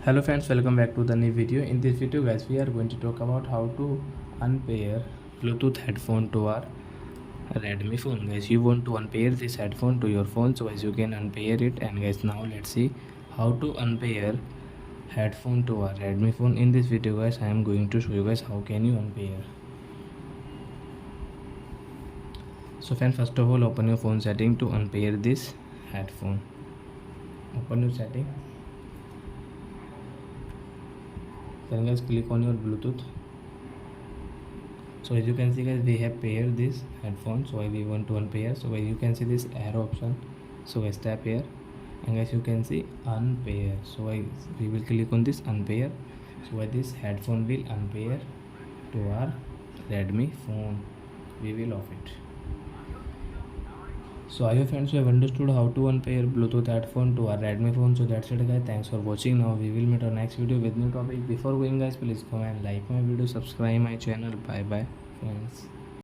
Hello friends, welcome back to the new video. In this video guys, we are going to talk about how to unpair Bluetooth headphone to our Redmi phone. Guys, you want to unpair this headphone to your phone, so guys you can unpair it. And guys, now let's see how to unpair headphone to our Redmi phone. In this video guys, I am going to show you guys how can you unpair. So friends, first of all, open your phone setting to unpair this headphone. Open your setting. Then guys, click on your Bluetooth. So as you can see guys, we have paired this headphone, so we want to unpair. So guys, you can see this arrow option, so guys tap here, and guys you can see unpair. So guys, we will click on this unpair. So guys, this headphone will unpair to our Redmi phone. We will off it. So I hope friends you have understood how to unpair Bluetooth headphone to our Redmi phone. So that's it guys, thanks for watching. Now we will meet our next video with new topic. Before going guys, please comment, like my video, subscribe my channel. Bye bye friends.